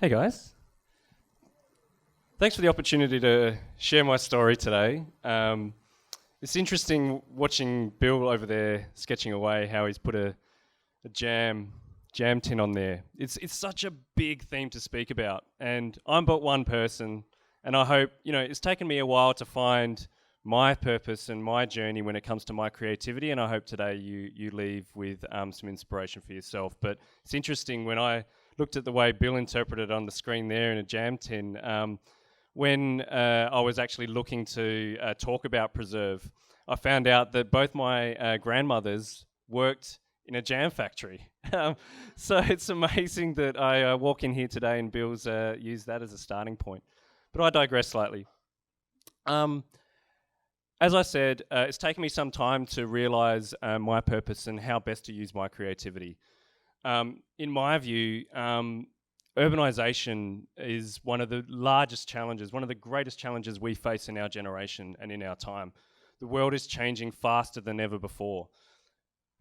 Hey guys. Thanks for the opportunity to share my story today. It's interesting watching Bill over there sketching away how he's put a jam tin on there. It's such a big theme to speak about, and I'm but one person, and I hope, it's taken me a while to find my purpose and my journey when it comes to my creativity, and I hope today you leave with some inspiration for yourself. But it's interesting, when I looked at the way Bill interpreted on the screen there in a jam tin, when I was actually looking to talk about preserve, I found out that both my grandmothers worked in a jam factory. So it's amazing that I walk in here today and Bill's used that as a starting point. But I digress slightly. As I said, it's taken me some time to realize my purpose and how best to use my creativity. In my view, urbanization is one of the largest challenges, one of the greatest challenges we face in our generation and in our time. The world is changing faster than ever before.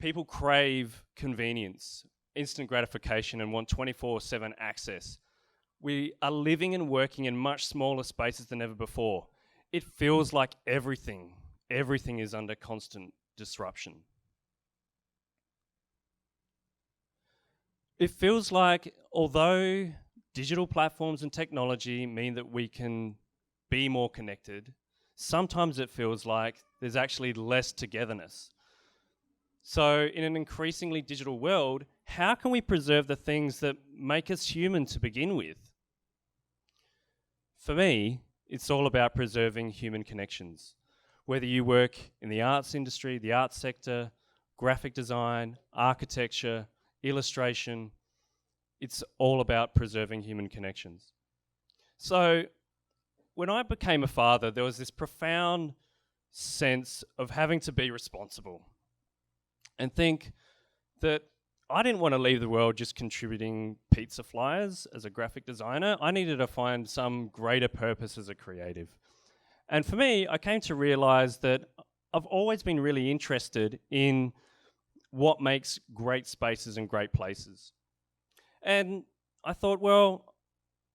People crave convenience, instant gratification, and want 24/7 access. We are living and working in much smaller spaces than ever before. It feels like everything is under constant disruption. It feels like, although digital platforms and technology mean that we can be more connected, sometimes it feels like there's actually less togetherness. So in an increasingly digital world, how can we preserve the things that make us human to begin with? For me, it's all about preserving human connections. Whether you work in the arts industry, the arts sector, graphic design, architecture, illustration, it's all about preserving human connections. So when I became a father, there was this profound sense of having to be responsible and think that I didn't want to leave the world just contributing pizza flyers as a graphic designer. I needed to find some greater purpose as a creative. And for me, I came to realize that I've always been really interested in what makes great spaces and great places. And I thought, well,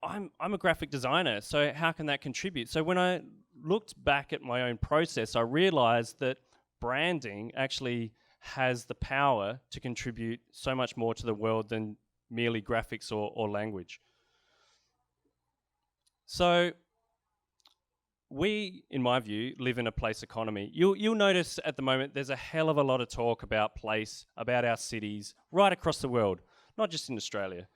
I'm a graphic designer, so how can that contribute? So when I looked back at my own process, I realized that branding actually has the power to contribute so much more to the world than merely graphics or language. So we, in my view, live in a place economy. You'll notice at the moment there's a hell of a lot of talk about place, about our cities, right across the world, not just in Australia.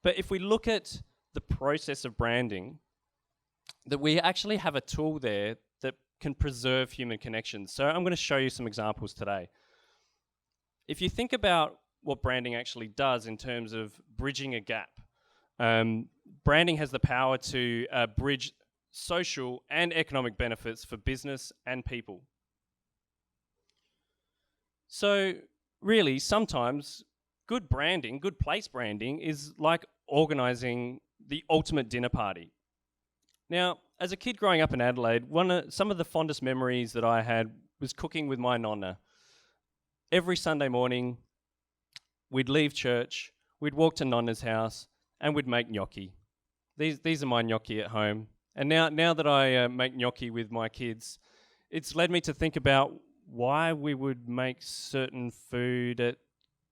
But if we look at the process of branding, that we actually have a tool there that can preserve human connections. So I'm going to show you some examples today. If you think about what branding actually does in terms of bridging a gap, branding has the power to bridge social and economic benefits for business and people. So really, sometimes good branding, good place branding, is like organizing the ultimate dinner party. Now, as a kid growing up in Adelaide, some of the fondest memories that I had was cooking with my nonna. Every Sunday morning, we'd leave church, we'd walk to Nonna's house, and we'd make gnocchi. These are my gnocchi at home. And now that I make gnocchi with my kids, it's led me to think about why we would make certain food at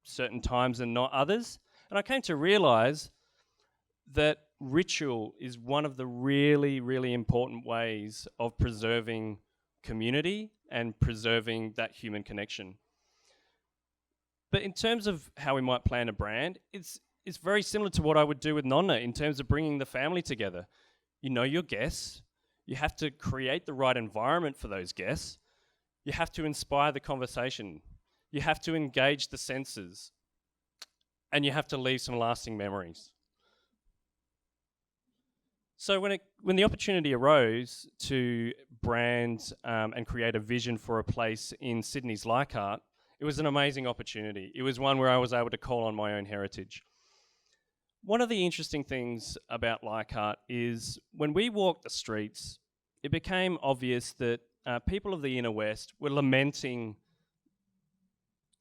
certain times and not others. And I came to realize that ritual is one of the really, really important ways of preserving community and preserving that human connection. But in terms of how we might plan a brand, it's very similar to what I would do with Nonna in terms of bringing the family together. You know your guests. You have to create the right environment for those guests. You have to inspire the conversation. You have to engage the senses. And you have to leave some lasting memories. So when the opportunity arose to brand and create a vision for a place in Sydney's Leichhardt, it was an amazing opportunity. It was one where I was able to call on my own heritage. One of the interesting things about Leichhardt is when we walked the streets, it became obvious that people of the inner west were lamenting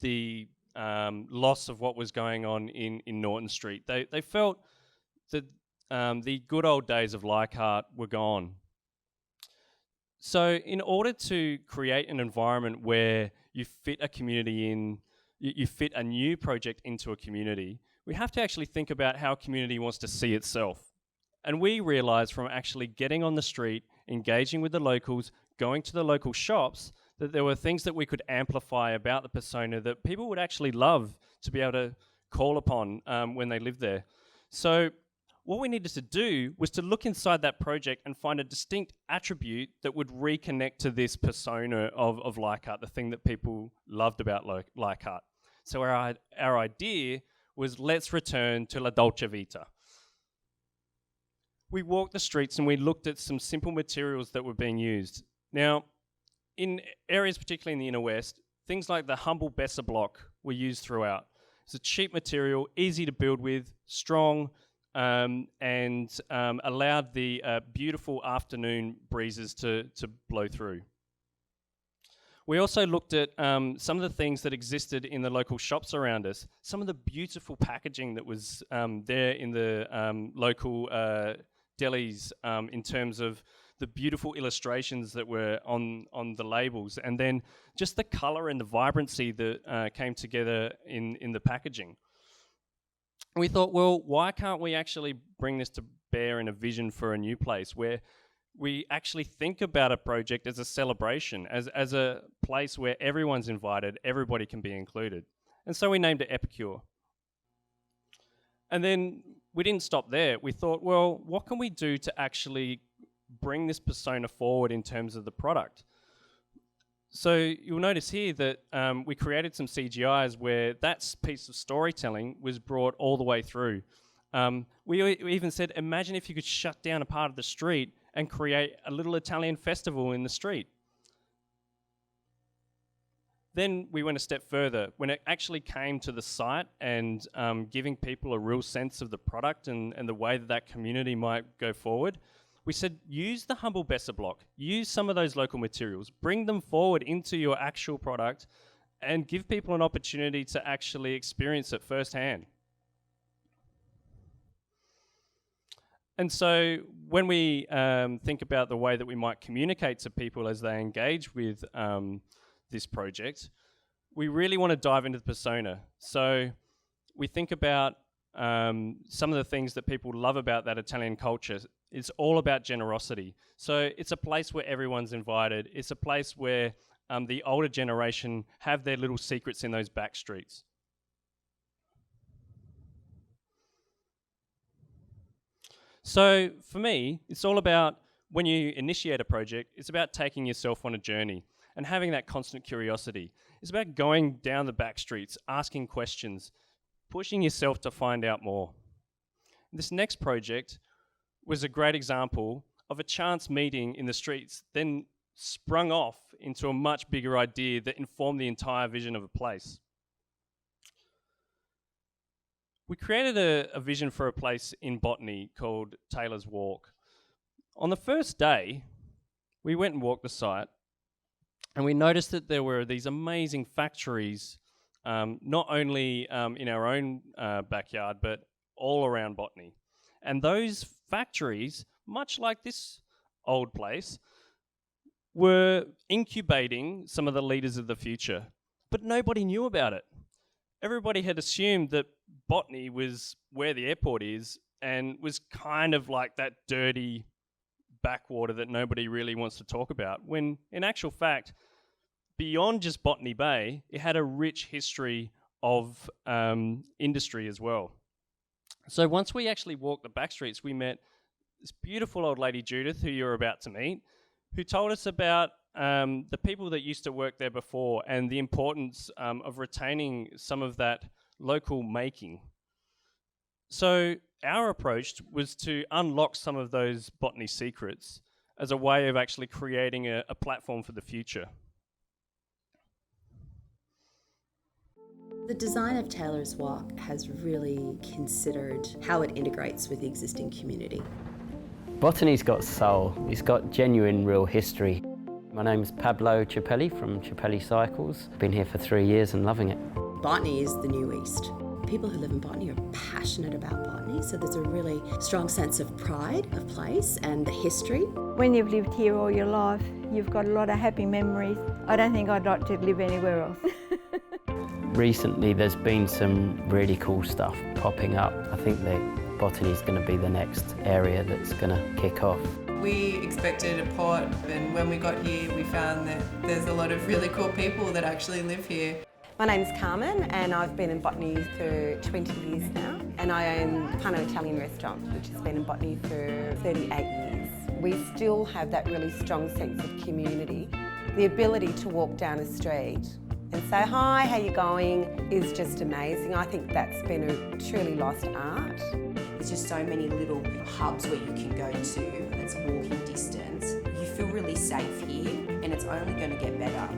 the loss of what was going on in Norton Street. They felt that the good old days of Leichhardt were gone. So in order to create an environment where you fit a community in, you fit a new project into a community, we have to actually think about how a community wants to see itself. And we realized from actually getting on the street, engaging with the locals, going to the local shops, that there were things that we could amplify about the persona that people would actually love to be able to call upon when they live there. So what we needed to do was to look inside that project and find a distinct attribute that would reconnect to this persona of Leichhardt, the thing that people loved about Leichhardt. So our idea was, let's return to La Dolce Vita. We walked the streets and we looked at some simple materials that were being used. Now, in areas, particularly in the inner west, things like the humble Besser block were used throughout. It's a cheap material, easy to build with, strong, and allowed the beautiful afternoon breezes to blow through. We also looked at some of the things that existed in the local shops around us, some of the beautiful packaging that was there in the local delis in terms of the beautiful illustrations that were on the labels, and then just the colour and the vibrancy that came together in the packaging. We thought, well, why can't we actually bring this to bear in a vision for a new place where we actually think about a project as a celebration, as a place where everyone's invited, everybody can be included. And so we named it Epicure. And then we didn't stop there. We thought, well, what can we do to actually bring this persona forward in terms of the product? So you'll notice here that we created some CGIs where that piece of storytelling was brought all the way through. We even said, imagine if you could shut down a part of the street and create a little Italian festival in the street. Then we went a step further. When it actually came to the site and giving people a real sense of the product and the way that community might go forward, we said, use the humble Besser block, use some of those local materials, bring them forward into your actual product and give people an opportunity to actually experience it firsthand. And so when we think about the way that we might communicate to people as they engage with this project, we really want to dive into the persona. So we think about some of the things that people love about that Italian culture. It's all about generosity. So it's a place where everyone's invited. It's a place where the older generation have their little secrets in those back streets. So for me, it's all about, when you initiate a project, it's about taking yourself on a journey and having that constant curiosity. It's about going down the back streets, asking questions, pushing yourself to find out more. This next project was a great example of a chance meeting in the streets, then sprung off into a much bigger idea that informed the entire vision of a place. We created a vision for a place in Botany called Taylor's Walk. On the first day, we went and walked the site, and we noticed that there were these amazing factories, not only in our own backyard, but all around Botany. And those factories, much like this old place, were incubating some of the leaders of the future, but nobody knew about it. Everybody had assumed that Botany was where the airport is and was kind of like that dirty backwater that nobody really wants to talk about, when in actual fact, beyond just Botany Bay, it had a rich history of industry as well. So once we actually walked the back streets, we met this beautiful old lady, Judith, who you're about to meet, who told us about the people that used to work there before and the importance of retaining some of that local making. So our approach was to unlock some of those Botany secrets as a way of actually creating a platform for the future. The design of Taylor's Walk has really considered how it integrates with the existing community. Botany's got soul, it's got genuine real history. My name's Pablo Ciappelli from Ciappelli Cycles. Been here for 3 years and loving it. Botany is the new East. people who live in Botany are passionate about botany, so there's a really strong sense of pride of place and the history. When you've lived here all your life, you've got a lot of happy memories. I don't think I'd like to live anywhere else. Recently there's been some really cool stuff popping up. I think that botany is going to be the next area that's going to kick off. We expected a pot, and when we got here we found that there's a lot of really cool people that actually live here. My name's Carmen and I've been in Botany for 20 years now, and I own Pano Italian Restaurant, which has been in Botany for 38 years. We still have that really strong sense of community. The ability to walk down a street and say, hi, how you going, is just amazing. I think that's been a truly lost art. There's just so many little hubs where you can go to, it's walking distance. You feel really safe here, and it's only going to get better.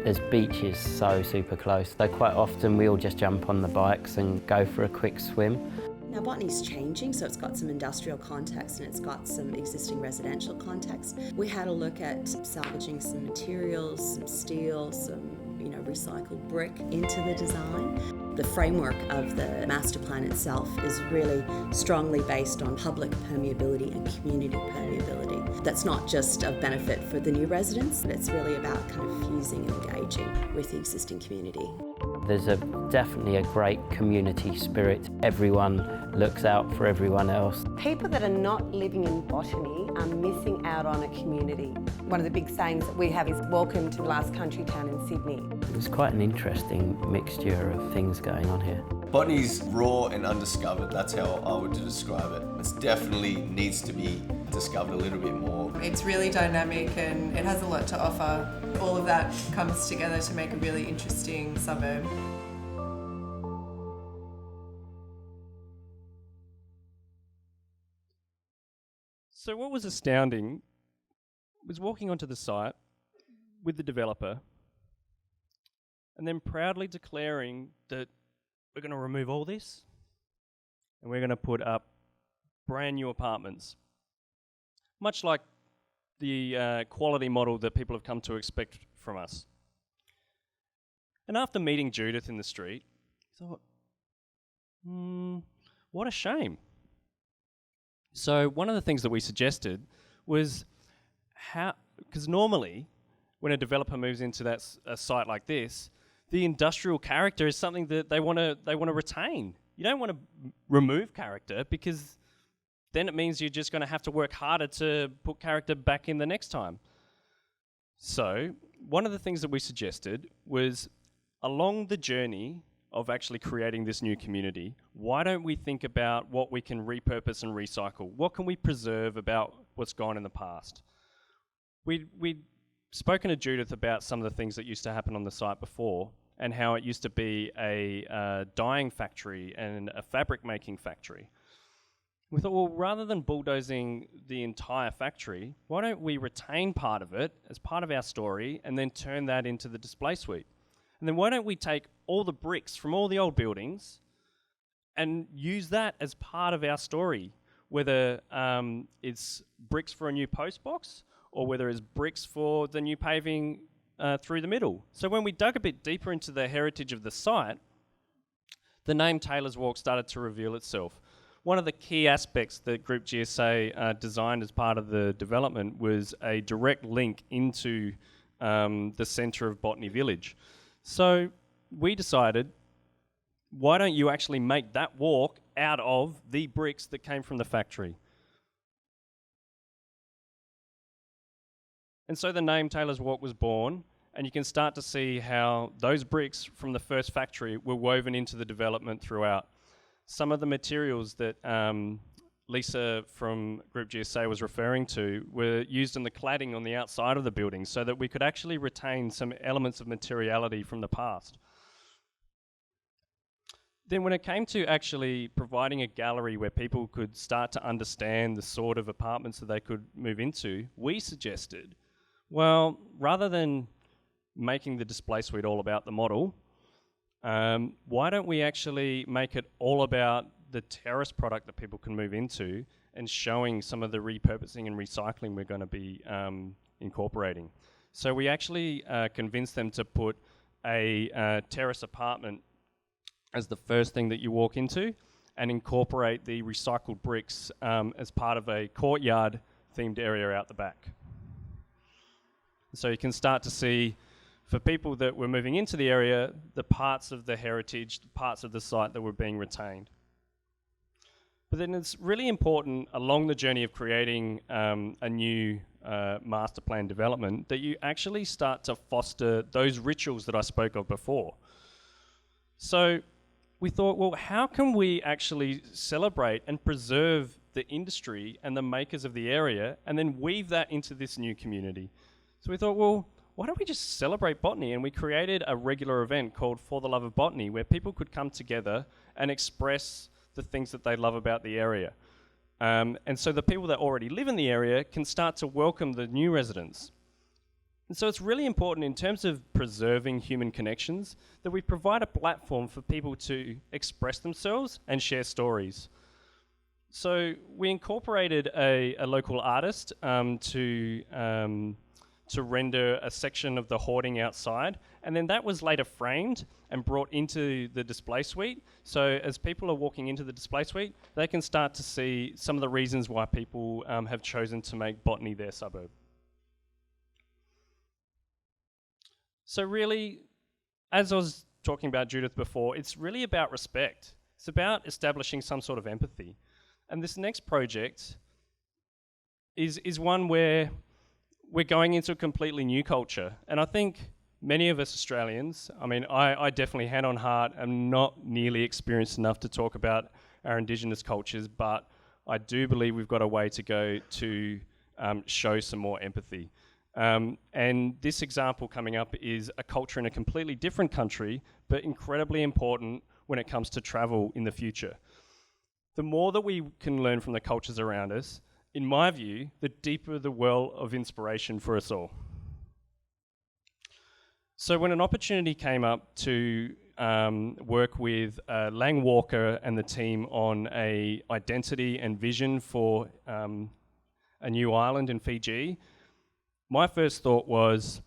There's beaches so super close, so quite often we all just jump on the bikes and go for a quick swim. Now botany's changing, so it's got some industrial context and it's got some existing residential context. We had a look at salvaging some materials, some steel, some recycled brick into the design. The framework of the master plan itself is really strongly based on public permeability and community permeability. That's not just of benefit for the new residents, but it's really about kind of fusing and engaging with the existing community. There's definitely a great community spirit. Everyone looks out for everyone else. People that are not living in Botany are missing out on a community. One of the big sayings that we have is welcome to the last country town in Sydney. It's quite an interesting mixture of things going on here. Botany's raw and undiscovered, that's how I would describe it. It definitely needs to be discovered a little bit more. It's really dynamic and it has a lot to offer. All of that comes together to make a really interesting suburb. So what was astounding was walking onto the site with the developer and then proudly declaring that we're going to remove all this and we're going to put up brand new apartments. Much like the quality model that people have come to expect from us. And after meeting Judith in the street, I thought, what a shame. So one of the things that we suggested was because normally when a developer moves into a site like this, the industrial character is something that they want to retain. You don't want to remove character, because then it means you're just going to have to work harder to put character back in the next time. So one of the things that we suggested was, along the journey of actually creating this new community, why don't we think about what we can repurpose and recycle? What can we preserve about what's gone in the past? We'd spoken to Judith about some of the things that used to happen on the site before, and how it used to be a dyeing factory and a fabric making factory. We thought, well, rather than bulldozing the entire factory, why don't we retain part of it as part of our story and then turn that into the display suite? And then why don't we take all the bricks from all the old buildings and use that as part of our story, whether it's bricks for a new post box or whether it's bricks for the new paving through the middle. So when we dug a bit deeper into the heritage of the site, the name Taylor's Walk started to reveal itself. One of the key aspects that Group GSA designed as part of the development was a direct link into the centre of Botany Village. So we decided, why don't you actually make that walk out of the bricks that came from the factory? And so the name Taylor's Walk was born, and you can start to see how those bricks from the first factory were woven into the development throughout. Some of the materials that Lisa from Group GSA was referring to were used in the cladding on the outside of the building so that we could actually retain some elements of materiality from the past. Then when it came to actually providing a gallery where people could start to understand the sort of apartments that they could move into, we suggested, well, rather than making the display suite all about the model, why don't we actually make it all about the terrace product that people can move into and showing some of the repurposing and recycling we're going to be incorporating. So we actually convinced them to put a terrace apartment as the first thing that you walk into, and incorporate the recycled bricks as part of a courtyard themed area out the back. So you can start to see, for people that were moving into the area, the parts of the heritage, the parts of the site that were being retained. But then it's really important along the journey of creating a new master plan development that you actually start to foster those rituals that I spoke of before. So we thought, well, how can we actually celebrate and preserve the industry and the makers of the area and then weave that into this new community? So we thought, well, why don't we just celebrate botany? And we created a regular event called For the Love of Botany, where people could come together and express the things that they love about the area. And so the people that already live in the area can start to welcome the new residents. And so it's really important in terms of preserving human connections that we provide a platform for people to express themselves and share stories. So we incorporated a local artist to render a section of the hoarding outside, and then that was later framed and brought into the display suite. So as people are walking into the display suite, they can start to see some of the reasons why people have chosen to make botany their suburb. So really, as I was talking about Judith before, it's really about respect. It's about establishing some sort of empathy. And this next project is one where we're going into a completely new culture. And I think many of us Australians, I mean, I definitely, hand on heart, am not nearly experienced enough to talk about our Indigenous cultures, but I do believe we've got a way to go to show some more empathy. And this example coming up is a culture in a completely different country, but incredibly important when it comes to travel in the future. The more that we can learn from the cultures around us, in my view, the deeper the well of inspiration for us all. So when an opportunity came up to work with Lang Walker and the team on a identity and vision for a new island in Fiji, my first thought was,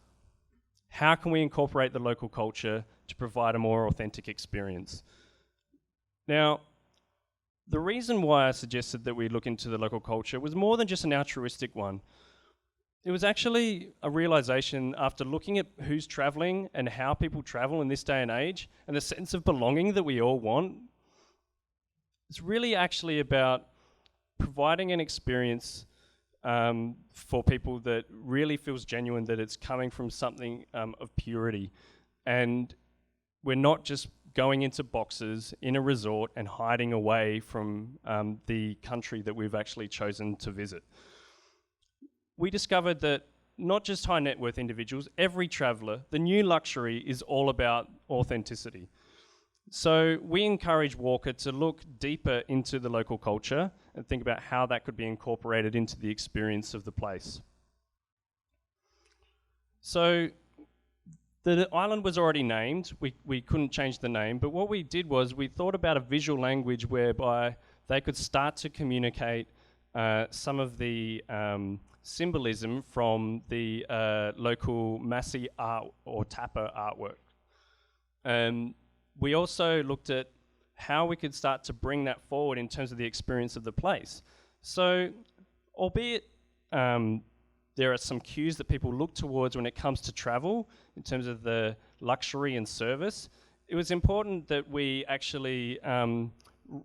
how can we incorporate the local culture to provide a more authentic experience? Now, the reason why I suggested that we look into the local culture was more than just an altruistic one. It was actually a realization after looking at who's traveling and how people travel in this day and age and the sense of belonging that we all want. It's really actually about providing an experience for people that really feels genuine, that it's coming from something of purity. And we're not just going into boxes in a resort and hiding away from the country that we've actually chosen to visit. We discovered that not just high net worth individuals, every traveller, the new luxury is all about authenticity. So we encourage Walker to look deeper into the local culture and think about how that could be incorporated into the experience of the place. So the island was already named. We couldn't change the name, but what we did was we thought about a visual language whereby they could start to communicate some of the symbolism from the local Maasai art or Tapa artwork. We also looked at how we could start to bring that forward in terms of the experience of the place. So, albeit there are some cues that people look towards when it comes to travel in terms of the luxury and service, it was important that we actually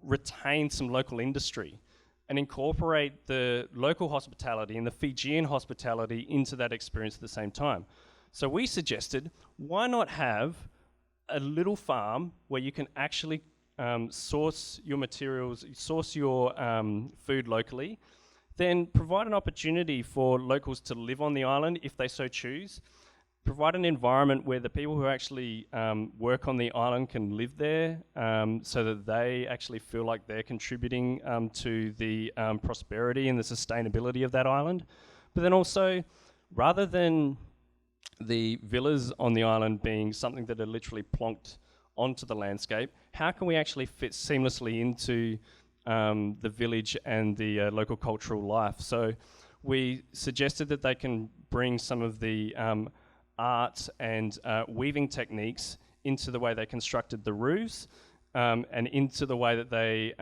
retain some local industry and incorporate the local hospitality and the Fijian hospitality into that experience at the same time. So we suggested, why not have a little farm where you can actually source your materials, source your food locally, then provide an opportunity for locals to live on the island if they so choose, provide an environment where the people who actually work on the island can live there so that they actually feel like they're contributing to the prosperity and the sustainability of that island. But then also, rather than the villas on the island being something that are literally plonked onto the landscape, how can we actually fit seamlessly into the village and the local cultural life? So we suggested that they can bring some of the art and weaving techniques into the way they constructed the roofs, and into the way that they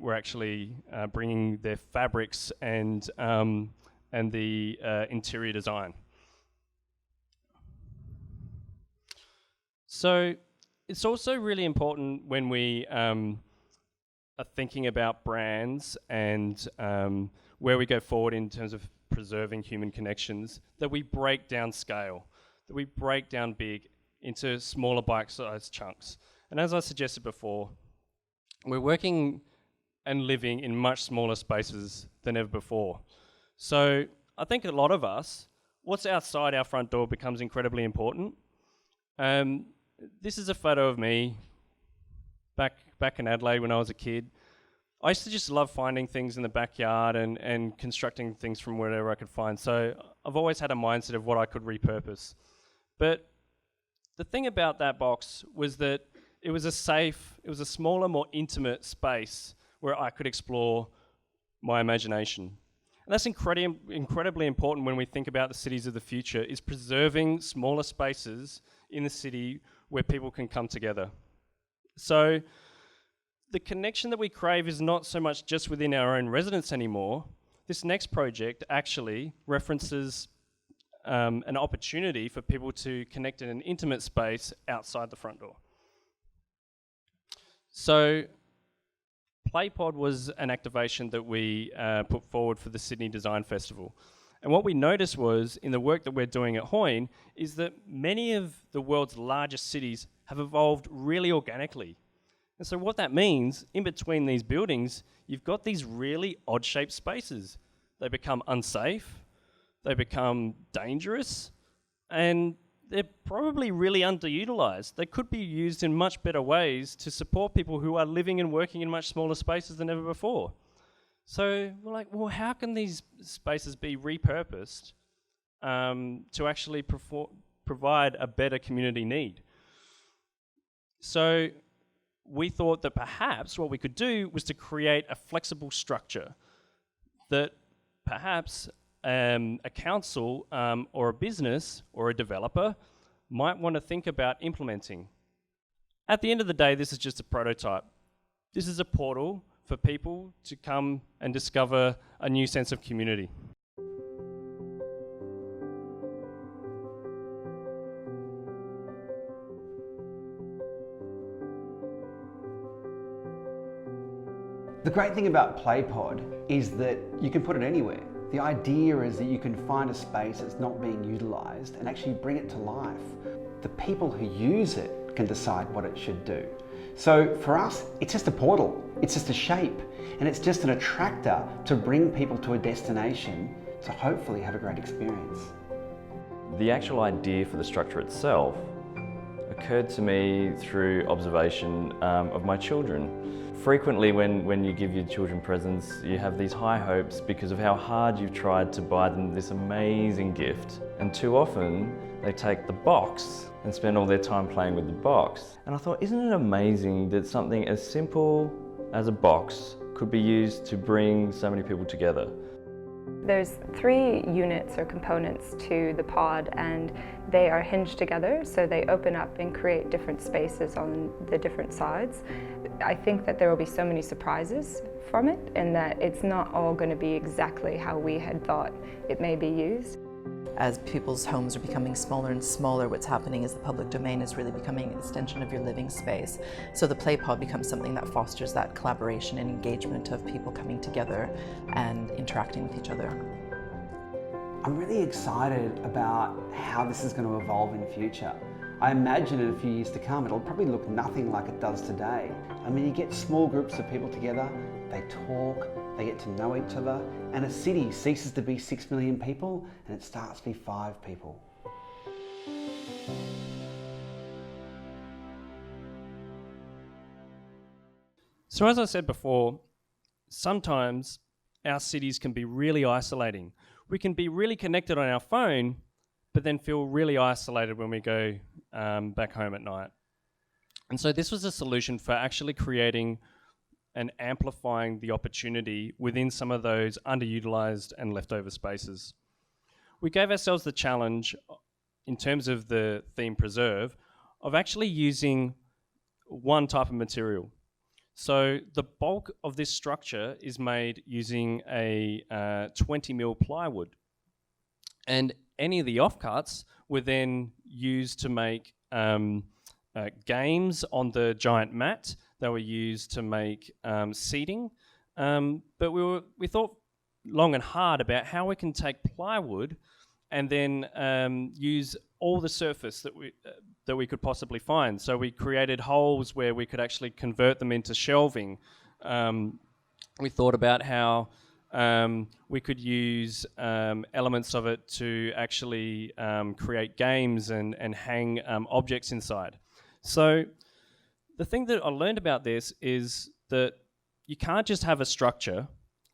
were actually bringing their fabrics and the interior design. So it's also really important when we are thinking about brands and where we go forward in terms of preserving human connections, that we break down scale, that we break down big into smaller bite-sized chunks. And as I suggested before, we're working and living in much smaller spaces than ever before. So I think a lot of us, what's outside our front door becomes incredibly important. This is a photo of me back in Adelaide when I was a kid. I used to just love finding things in the backyard and constructing things from wherever I could find. So I've always had a mindset of what I could repurpose. But the thing about that box was that it was a smaller, more intimate space where I could explore my imagination. And that's incredibly important when we think about the cities of the future, is preserving smaller spaces in the city where people can come together. So the connection that we crave is not so much just within our own residence anymore. This next project actually references an opportunity for people to connect in an intimate space outside the front door. So PlayPod was an activation that we put forward for the Sydney Design Festival. And what we noticed was, in the work that we're doing at Hoyne, is that many of the world's largest cities have evolved really organically. And so what that means, in between these buildings, you've got these really odd-shaped spaces. They become unsafe, they become dangerous, and they're probably really underutilized. They could be used in much better ways to support people who are living and working in much smaller spaces than ever before. So we're like, well, how can these spaces be repurposed to actually provide a better community need? So we thought that perhaps what we could do was to create a flexible structure that perhaps a council or a business or a developer might want to think about implementing. At the end of the day, this is just a prototype. This is a portal for people to come and discover a new sense of community. The great thing about PlayPod is that you can put it anywhere. The idea is that you can find a space that's not being utilised and actually bring it to life. The people who use it can decide what it should do. So for us, it's just a portal, it's just a shape, and it's just an attractor to bring people to a destination to hopefully have a great experience. The actual idea for the structure itself occurred to me through observation of my children. Frequently when you give your children presents, you have these high hopes because of how hard you've tried to buy them this amazing gift. And too often, they take the box and spend all their time playing with the box. And I thought, isn't it amazing that something as simple as a box could be used to bring so many people together? There's 3 units or components to the pod, and they are hinged together, so they open up and create different spaces on the different sides. I think that there will be so many surprises from it, and that it's not all going to be exactly how we had thought it may be used. As people's homes are becoming smaller and smaller, what's happening is the public domain is really becoming an extension of your living space. So the PlayPod becomes something that fosters that collaboration and engagement of people coming together and interacting with each other. I'm really excited about how this is going to evolve in the future. I imagine in a few years to come, it'll probably look nothing like it does today. I mean, you get small groups of people together, they talk, they get to know each other, and a city ceases to be 6 million people and it starts to be 5 people. So as I said before, sometimes our cities can be really isolating. We can be really connected on our phone, but then feel really isolated when we go back home at night. And so this was a solution for actually creating and amplifying the opportunity within some of those underutilized and leftover spaces. We gave ourselves the challenge, in terms of the theme preserve, of actually using one type of material. So the bulk of this structure is made using a 20mm plywood. And any of the offcuts were then used to make games on the giant mat. They were used to make seating. But we thought long and hard about how we can take plywood and then use all the surface that we could possibly find. So we created holes where we could actually convert them into shelving. We thought about how we could use elements of it to actually create games and hang objects inside. So the thing that I learned about this is that you can't just have a structure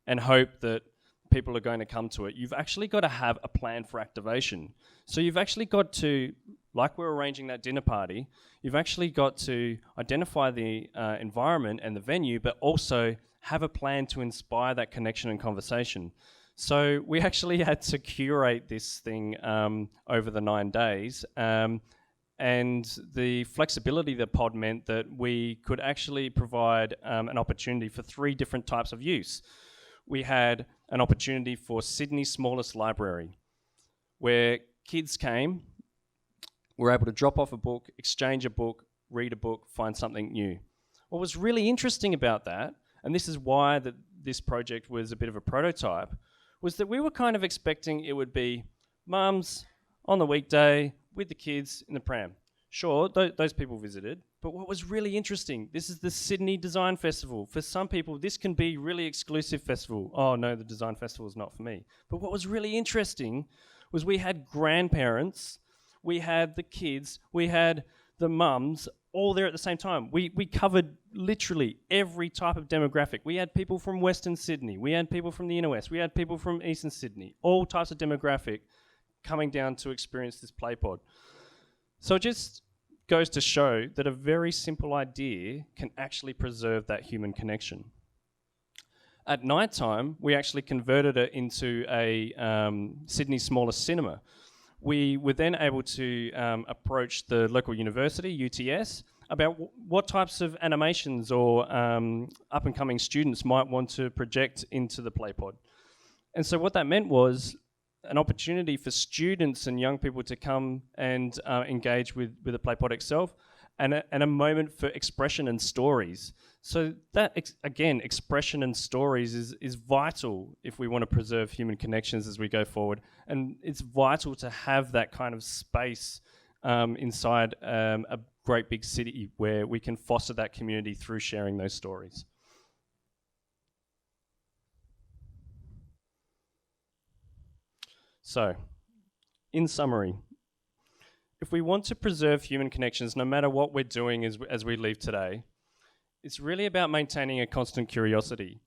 and hope that people are going to come to it. You've actually got to have a plan for activation. So you've actually got to, like we're arranging that dinner party, you've actually got to identify the environment and the venue, but also have a plan to inspire that connection and conversation. So we actually had to curate this thing over the 9 days. And the flexibility of the pod meant that we could actually provide an opportunity for 3 different types of use. We had an opportunity for Sydney's smallest library, where kids came, were able to drop off a book, exchange a book, read a book, find something new. What was really interesting about that, and this is why this project was a bit of a prototype, was that we were kind of expecting it would be mums on the weekday with the kids in the pram. Sure, those people visited, but what was really interesting, this is the Sydney Design Festival. For some people, this can be really exclusive festival. Oh no, the Design Festival is not for me. But what was really interesting was we had grandparents, we had the kids, we had the mums, all there at the same time. We covered literally every type of demographic. We had people from Western Sydney, we had people from the inner west, we had people from Eastern Sydney, all types of demographic coming down to experience this play pod. So it just goes to show that a very simple idea can actually preserve that human connection. At night time, we actually converted it into a Sydney's smallest cinema. We were then able to approach the local university, UTS, about what types of animations or up-and-coming students might want to project into the play pod. And so what that meant was an opportunity for students and young people to come and engage with the play pod itself, and a moment for expression and stories. So that, again, expression and stories is vital if we want to preserve human connections as we go forward. And it's vital to have that kind of space inside a great big city where we can foster that community through sharing those stories. So, in summary, if we want to preserve human connections, no matter what we're doing as we leave today, it's really about maintaining a constant curiosity.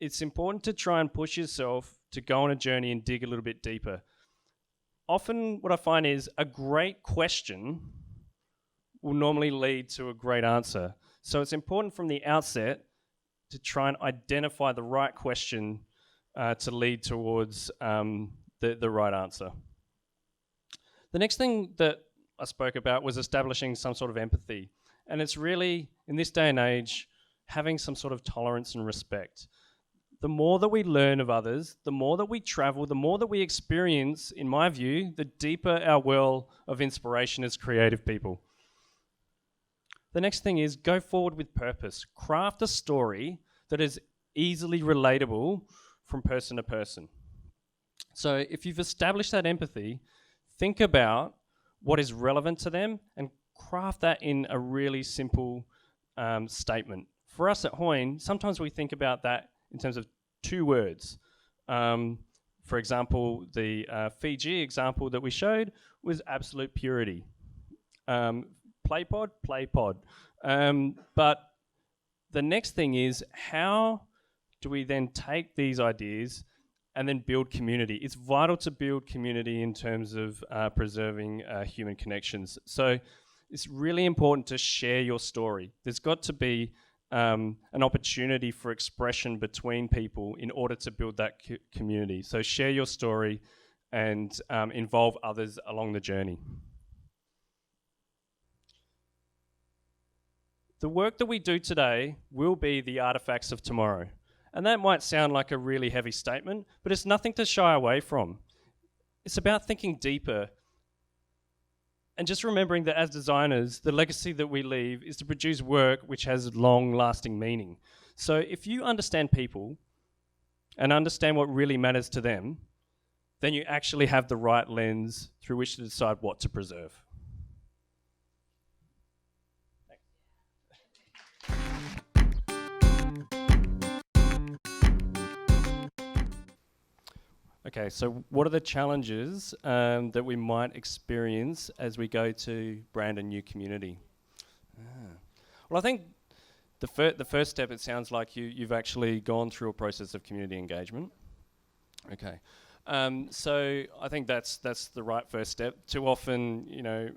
It's important to try and push yourself to go on a journey and dig a little bit deeper. Often what I find is a great question will normally lead to a great answer. So it's important from the outset to try and identify the right question to lead towards the right answer. The next thing that I spoke about was establishing some sort of empathy. And it's really, in this day and age, having some sort of tolerance and respect. The more that we learn of others, the more that we travel, the more that we experience, in my view, the deeper our well of inspiration as creative people. The next thing is go forward with purpose. Craft a story that is easily relatable from person to person. So if you've established that empathy, think about what is relevant to them and craft that in a really simple statement. For us at Hoyne, sometimes we think about that in terms of 2 words. For example, the Fiji example that we showed was absolute purity. Play pod. But the next thing is, how do we then take these ideas and then build community? It's vital to build community in terms of preserving human connections. So it's really important to share your story. There's got to be an opportunity for expression between people in order to build that community. So share your story and involve others along the journey. the work that we do today will be the artifacts of tomorrow. And that might sound like a really heavy statement, but it's nothing to shy away from. It's about thinking deeper and just remembering that as designers, the legacy that we leave is to produce work which has long-lasting meaning. So if you understand people and understand what really matters to them, then you actually have the right lens through which to decide what to preserve. Okay, so what are the challenges that we might experience as we go to brand a new community? Well, I think the first step, it sounds like you've actually gone through a process of community engagement. Okay, so I think that's the right first step. Too often, you know,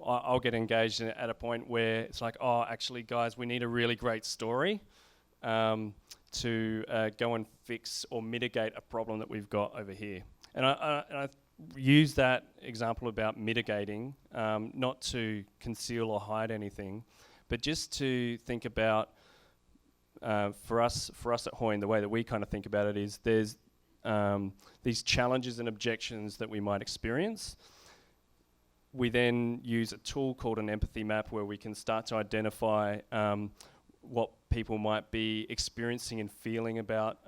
I'll get engaged at a point where it's like, oh, actually, guys, we need a really great story to go and fix or mitigate a problem that we've got over here. And I use that example about mitigating, not to conceal or hide anything, but just to think about, for us at Hoyne, the way that we kind of think about it is there's these challenges and objections that we might experience. We then use a tool called an empathy map where we can start to identify what people might be experiencing and feeling about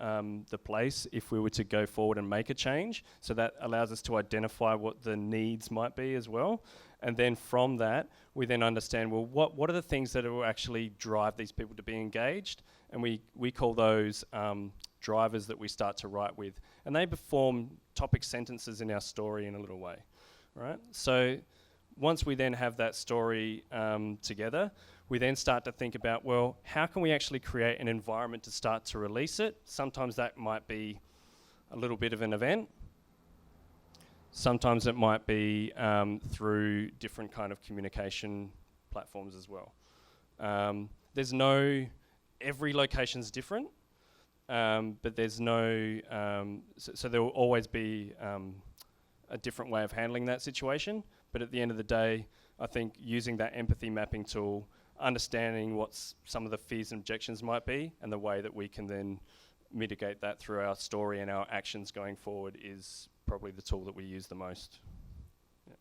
the place if we were to go forward and make a change. So that allows us to identify what the needs might be as well. And then from that, we then understand, well, what are the things that will actually drive these people to be engaged? And we call those drivers that we start to write with. And they form topic sentences in our story in a little way, right? So once we then have that story together, we then start to think about, well, how can we actually create an environment to start to release it? Sometimes that might be a little bit of an event. Sometimes it might be through different kind of communication platforms as well. Every location's different, but there's no, so there will always be a different way of handling that situation. But at the end of the day, I think using that empathy mapping tool, understanding what some of the fears and objections might be, and the way that we can then mitigate that through our story and our actions going forward is probably the tool that we use the most. Yeah.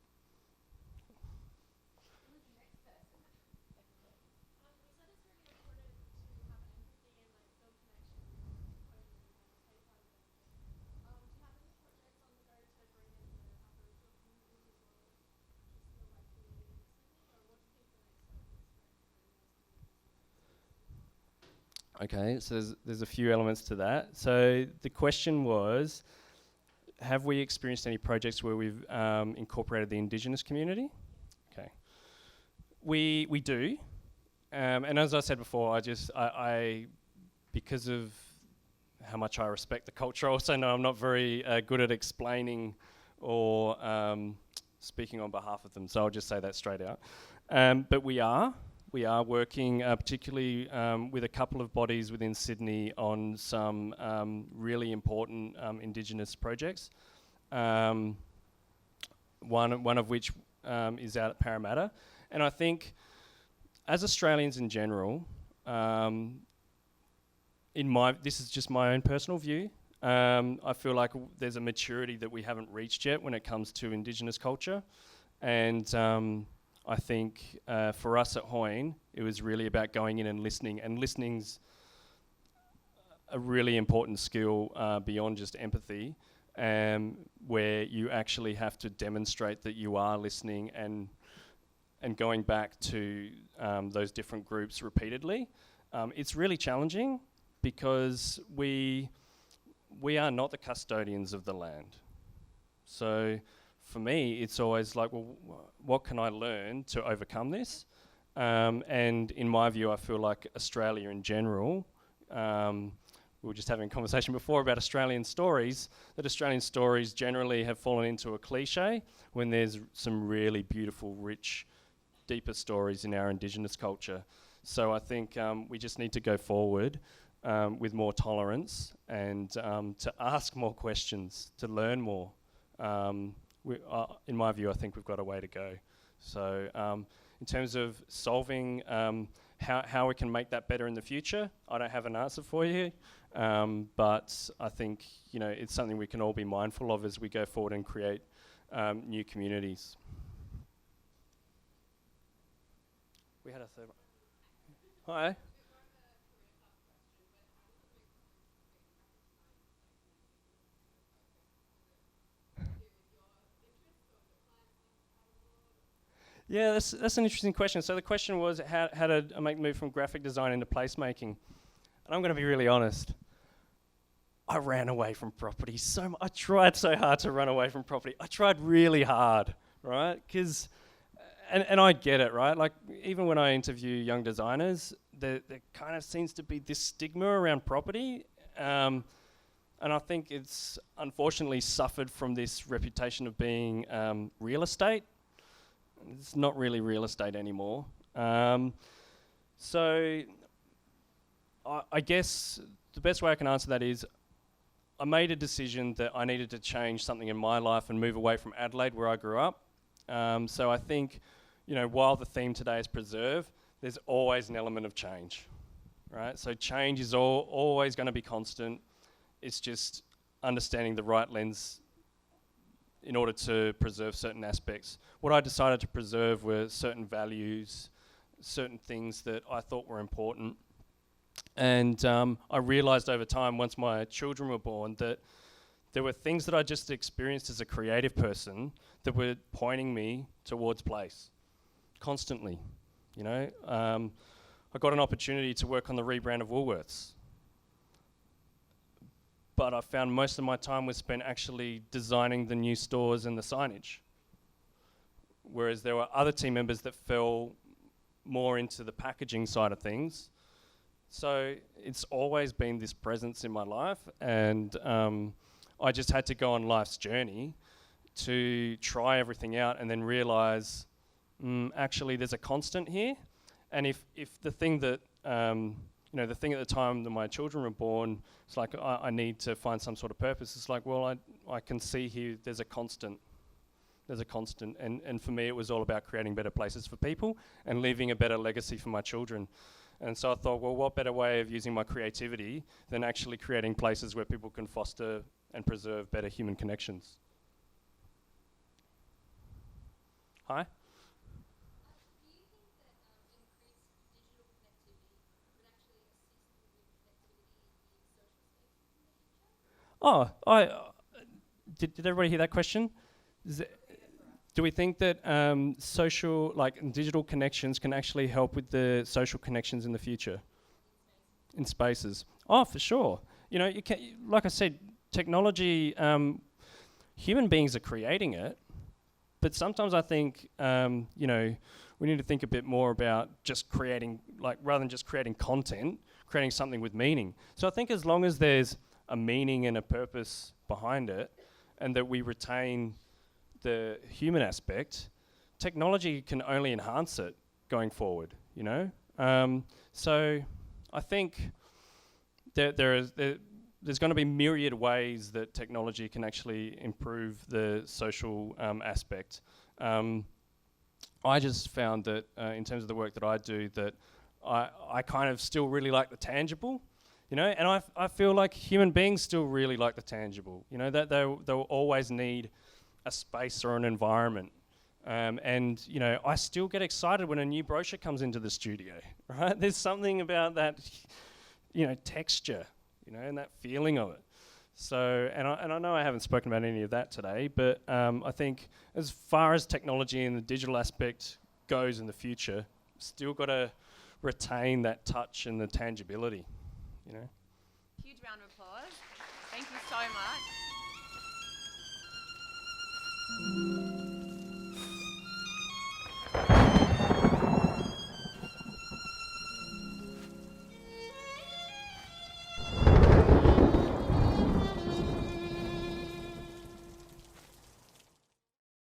Okay, so there's a few elements to that. So the question was, have we experienced any projects where we've incorporated the Indigenous community? Okay, we do, and as I said before, I because of how much I respect the culture, I also know I'm not very good at explaining or speaking on behalf of them. So I'll just say that straight out. But we are working particularly with a couple of bodies within Sydney on some really important Indigenous projects. One of which is out at Parramatta. And I think as Australians in general, this is just my own personal view, I feel like there's a maturity that we haven't reached yet when it comes to Indigenous culture. And I think for us at Hoyne, it was really about going in and listening's a really important skill beyond just empathy, where you actually have to demonstrate that you are listening and going back to those different groups repeatedly. It's really challenging because we are not the custodians of the land. So for me, it's always like, well, what can I learn to overcome this? And in my view, I feel like Australia in general, we were just having a conversation before about Australian stories, that Australian stories generally have fallen into a cliche when there's some really beautiful, rich, deeper stories in our Indigenous culture. So I think we just need to go forward with more tolerance and to ask more questions, to learn more. In my view, I think we've got a way to go. So in terms of solving how we can make that better in the future, I don't have an answer for you, but I think it's something we can all be mindful of as we go forward and create new communities. We had a third one. Hi. Yeah, that's an interesting question. So the question was, how did I make the move from graphic design into placemaking? And I'm going to be really honest. I ran away from property so much. I tried so hard to run away from property. I tried really hard, right? Because, and I get it, right? Like, even when I interview young designers, there kind of seems to be this stigma around property. And I think it's unfortunately suffered from this reputation of being real estate. It's not really real estate anymore. So I guess the best way I can answer that is I made a decision that I needed to change something in my life and move away from Adelaide, where I grew up. So I think, while the theme today is preserve, there's always an element of change, right? So change is always going to be constant. It's just understanding the right lens in order to preserve certain aspects. What I decided to preserve were certain values, certain things that I thought were important. And I realized over time, once my children were born, that there were things that I just experienced as a creative person that were pointing me towards place constantly. I got an opportunity to work on the rebrand of Woolworths, but I found most of my time was spent actually designing the new stores and the signage. Whereas there were other team members that fell more into the packaging side of things. So it's always been this presence in my life, and I just had to go on life's journey to try everything out and then realize, actually there's a constant here. And if the thing that, the thing at the time that my children were born, it's like I need to find some sort of purpose. It's like, well, I can see here there's a constant. There's a constant. And for me, it was all about creating better places for people and leaving a better legacy for my children. And so I thought, well, what better way of using my creativity than actually creating places where people can foster and preserve better human connections? Hi? Oh, did everybody hear that question? Do we think that social, digital connections can actually help with the social connections in the future? In spaces? Oh, for sure. You can, like I said, technology, human beings are creating it, but sometimes I think, we need to think a bit more about just creating, rather than just creating content, creating something with meaning. So I think as long as there's a meaning and a purpose behind it, and that we retain the human aspect, technology can only enhance it going forward, So I think there's going to be myriad ways that technology can actually improve the social aspect. I just found that in terms of the work that I do, that I kind of still really like the tangible, and I feel like human beings still really like the tangible, that they'll always need a space or an environment. And I still get excited when a new brochure comes into the studio, right? There's something about that, texture, and that feeling of it. So, and I know I haven't spoken about any of that today, but I think as far as technology and the digital aspect goes in the future, still got to retain that touch and the tangibility, Huge round of applause. Thank you so much.